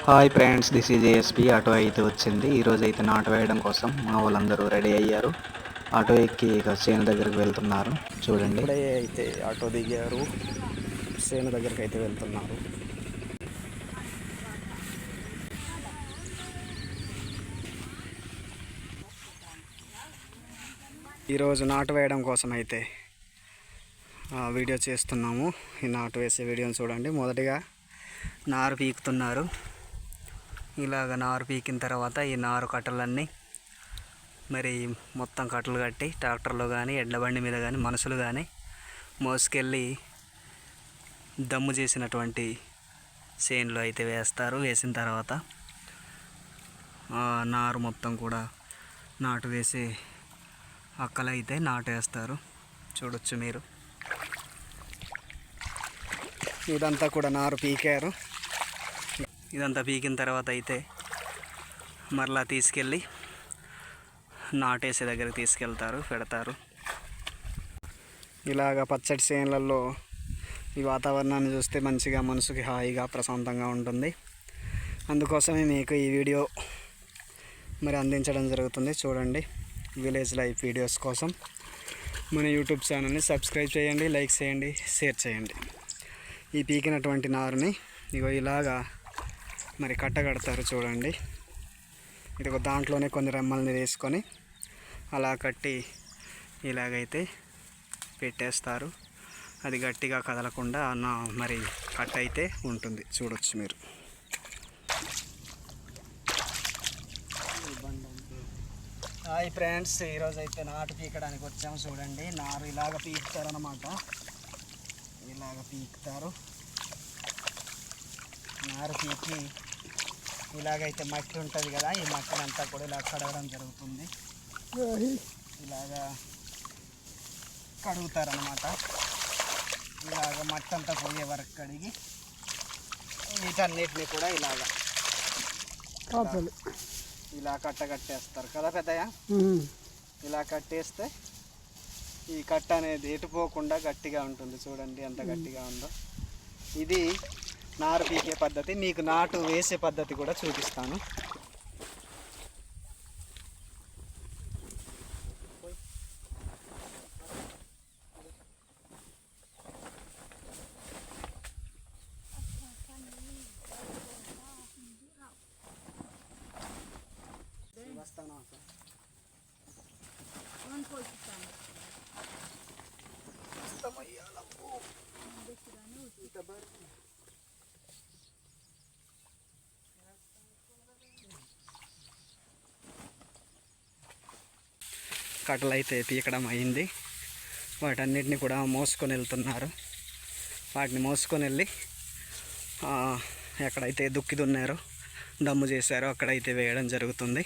Hi friends, this is ASP. Auto అయితే వచ్చింది. ఈరోజు అయితే నాటు వేయడం కోసం మా వాళ్ళందరూ రెడీ అయ్యారు. ఆటో ఎక్కి ఇక చేను దగ్గరికి వెళ్తున్నారు. చూడండి, ఇప్పుడే అయితే ఆటో దిగారు, చేను దగ్గరికి అయితే వెళ్తున్నారు. ఈరోజు నాటు వేయడం కోసం అయితే వీడియో చేస్తున్నాము. ఈ నాటు వేసే వీడియోని చూడండి. మొదటిగా నారు పీకుతున్నారు. ఇలాగ నారు పీకిన తర్వాత ఈ నారు కట్టలన్నీ మరి మొత్తం కట్టలు కట్టి ట్రాక్టర్లో కానీ ఎడ్ల బండి మీద కానీ మనుషులు కానీ మోసుకెళ్ళి దమ్ము చేసినటువంటి చేనులో అయితే వేస్తారు. వేసిన తర్వాత నారు మొత్తం కూడా నాటు వేసే అక్కలు అయితే నాటు వేస్తారు. చూడొచ్చు మీరు. ఇదంతా కూడా నారు పీకారు. ఇదంతా పీకిన తర్వాత అయితే మరలా తీసుకెళ్ళి నాటేసే దగ్గరికి తీసుకెళ్తారు, పెడతారు. ఇలాగ పచ్చటి చేనులలో ఈ వాతావరణాన్ని చూస్తే మంచిగా మనసుకి హాయిగా ప్రశాంతంగా ఉంటుంది. అందుకోసమే మీకు ఈ వీడియో మరి అందించడం జరుగుతుంది. చూడండి, విలేజ్ లైఫ్ వీడియోస్ కోసం మన యూట్యూబ్ ఛానల్ని సబ్స్క్రైబ్ చేయండి, లైక్ చేయండి, షేర్ చేయండి. ఈ పీకినటువంటి నారుని ఇగో ఇలాగా మరి కట్టగడతారు. చూడండి, ఇది ఒక దాంట్లోనే కొన్ని రెమ్మల్ని వేసుకొని అలా కట్టి ఇలాగైతే పెట్టేస్తారు. అది గట్టిగా కదలకుండా మరి కట్ట అయితే ఉంటుంది. చూడొచ్చు మీరు. హాయ్ ఫ్రెండ్స్, ఈరోజు అయితే నాటు పీకడానికి వచ్చాము. చూడండి, నారు ఇలాగ పీకుతారు అన్నమాట. ఇలాగ పీకుతారు. నారు పీకి ఇలాగైతే మట్టి ఉంటుంది కదా, ఈ మట్టిని అంతా కూడా ఇలా కడగడం జరుగుతుంది. ఇలాగా కడుగుతారనమాట. ఇలాగ మట్టి అంతా పోయే వరకు కడిగి వీటన్నిటిని కూడా ఇలా కట్టేస్తారు కదా పెద్దయ్య. ఇలా కట్టేస్తే ఈ కట్ట అనేది ఎటుపోకుండా గట్టిగా ఉంటుంది. చూడండి ఎంత గట్టిగా ఉందో. ఇది నారు పీకే పద్ధతి. మీకు నాటు వేసే పద్ధతి కూడా చూపిస్తాను. కట్టలు అయితే పీకడం అయింది. వాటన్నిటిని కూడా మోసుకొని వెళ్తున్నారు. వాటిని మోసుకొని వెళ్ళి ఎక్కడైతే దుక్కి దున్నారో, దమ్ము చేశారో అక్కడైతే వేయడం జరుగుతుంది.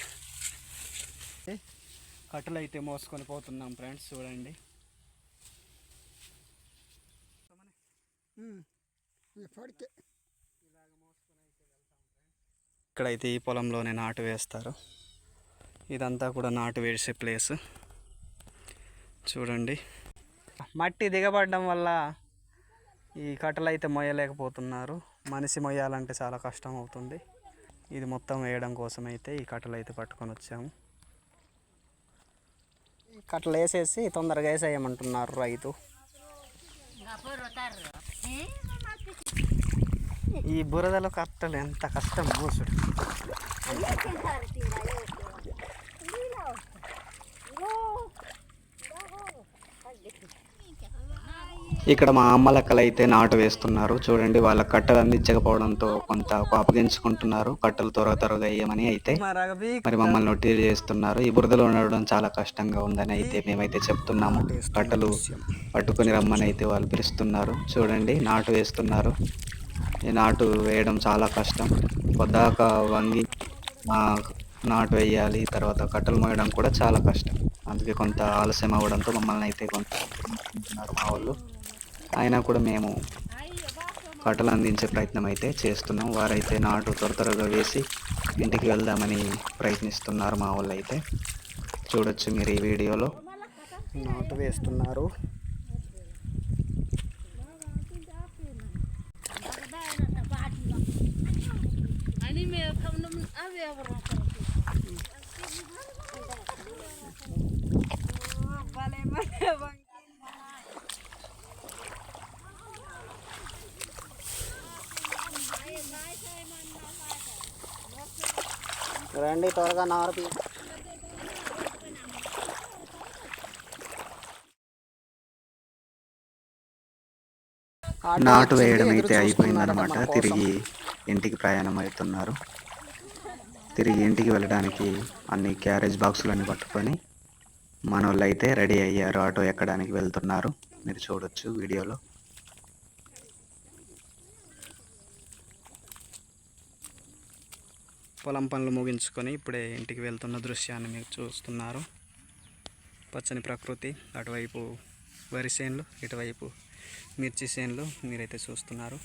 కట్టలు అయితే మోసుకొని పోతున్నాం ఫ్రెండ్స్. చూడండి, ఇక్కడైతే ఈ పొలంలోనే నాటు వేస్తారు. ఇదంతా కూడా నాటు వేసే ప్లేస్. చూడండి, మట్టి దిగబడడం వల్ల ఈ కట్టలు అయితే మొయ్యలేకపోతున్నారు. మనిషి మొయ్యాలంటే చాలా కష్టం అవుతుంది. ఇది మొత్తం వేయడం కోసం అయితే ఈ కట్టలు అయితే పట్టుకొని వచ్చాము. కట్టలు వేసేసి తొందరగా వేసేయమంటున్నారు రైతు. ఈ బురదలో కట్టలు ఎంత కష్టం మోసుడు. ఇక్కడ మా అమ్మలక్కలు అయితే నాటు వేస్తున్నారు. చూడండి, వాళ్ళ కట్టలు అందించకపోవడంతో కొంత అప్పగించుకుంటున్నారు. కట్టలు త్వరగా వేయమని అయితే మరి మమ్మల్ని ఒత్తిడి చేస్తున్నారు. ఈ బురదలో ఉండడం చాలా కష్టంగా ఉందని అయితే మేమైతే చెప్తున్నాము. కట్టలు పట్టుకొని రమ్మని అయితే వాళ్ళు పిలుస్తున్నారు. చూడండి, నాటు వేస్తున్నారు. ఈ నాటు వేయడం చాలా కష్టం. పొద్దాక వంగి నాటు వేయాలి, తర్వాత కట్టలు మోయడం కూడా చాలా కష్టం. అందుకే కొంత ఆలస్యం అవ్వడంతో మమ్మల్ని అయితే కొంత మా వాళ్ళు. అయినా కూడా మేము కట్టలు అందించే ప్రయత్నం అయితే చేస్తున్నాం. వారైతే నాటు త్వరగా వేసి ఇంటికి వెళ్దామని ప్రయత్నిస్తున్నారు మా వాళ్ళు అయితే. చూడొచ్చు మీరు ఈ వీడియోలో. నాటు వేస్తున్నారు. రండి త్వరగా నారు నాటు వేయడం అయితే అయిపోయిందనమాట. తిరిగి ఇంటికి ప్రయాణం అవుతున్నారు. తిరిగి ఇంటికి వెళ్ళడానికి అన్ని క్యారేజ్ బాక్సులన్నీ పట్టుకొని మన వాళ్ళు అయితే రెడీ అయ్యారు. ఆటో ఎక్కడానికి వెళ్తున్నారు. మీరు చూడొచ్చు వీడియోలో. పొలం పనులు ముగించుకొని ఇప్పుడే ఇంటికి వెళ్తున్న దృశ్యాన్ని మీరు చూస్తున్నారు. పచ్చని ప్రకృతి, అటువైపు వరి చేనులు, ఇటువైపు మిర్చి చేనులు మీరైతే చూస్తున్నారు.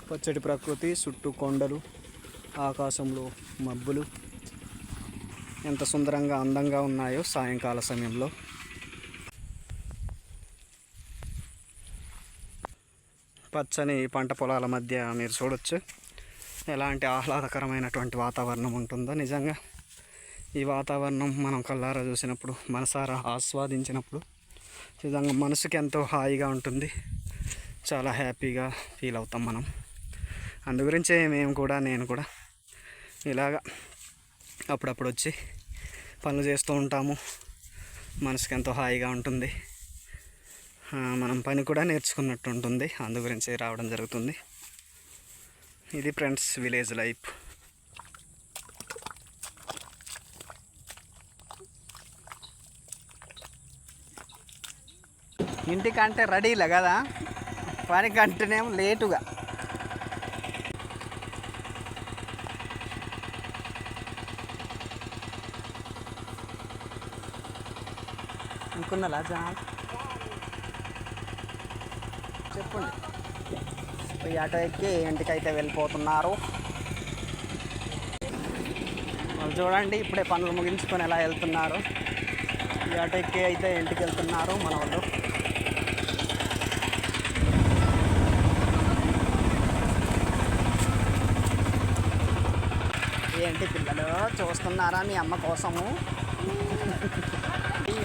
పచ్చటి ప్రకృతి, చుట్టూ కొండలు, ఆకాశంలో మబ్బులు ఎంత సుందరంగా అందంగా ఉన్నాయో సాయంకాల సమయంలో. పచ్చని పంట పొలాల మధ్య మీరు చూడొచ్చు ఎలాంటి ఆహ్లాదకరమైనటువంటి వాతావరణం ఉంటుందో. నిజంగా ఈ వాతావరణం మనం కళ్ళారా చూసినప్పుడు, మనసారా ఆస్వాదించినప్పుడు నిజంగా మనసుకి ఎంతో హాయిగా ఉంటుంది. చాలా హ్యాపీగా ఫీల్ అవుతాం మనం. అందుగురించే నేను కూడా ఇలాగా అప్పుడప్పుడు వచ్చి పనులు చేస్తూ ఉంటాము. మనసుకి ఎంతో హాయిగా ఉంటుంది. మనం పని కూడా నేర్చుకున్నట్టు ఉంటుంది. అందుగురించి రావడం జరుగుతుంది. ఇది ఫ్రెండ్స్ విలేజ్ లైఫ్. ఇంటికంటే రెడీలే కదా, పనికంటేనేమో లేటుగా. అనుకున్నా చెప్పండి. ఈ ఆటో ఎక్కి ఇంటికైతే వెళ్ళిపోతున్నారు. వాళ్ళు చూడండి ఇప్పుడే పనులు ముగించుకొని ఎలా వెళ్తున్నారు. ఈ ఆటో ఎక్కి అయితే ఇంటికి వెళ్తున్నారు మన వాళ్ళు. ఏంటి పిల్లలు చూస్తున్నారా మీ అమ్మ కోసము?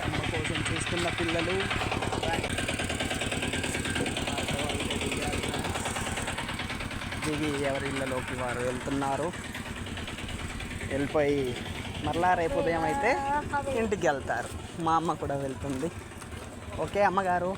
అమ్మ కోసం చూస్తున్న పిల్లలు. దిగి ఎవరి ఇళ్ళలోకి వారు వెళ్తున్నారు. వెళ్ళిపోయి మరలా రేపు ఉదయం అయితే ఇంటికి వెళ్తారు. మా అమ్మ కూడా వెళ్తుంది. ఓకే అమ్మగారు.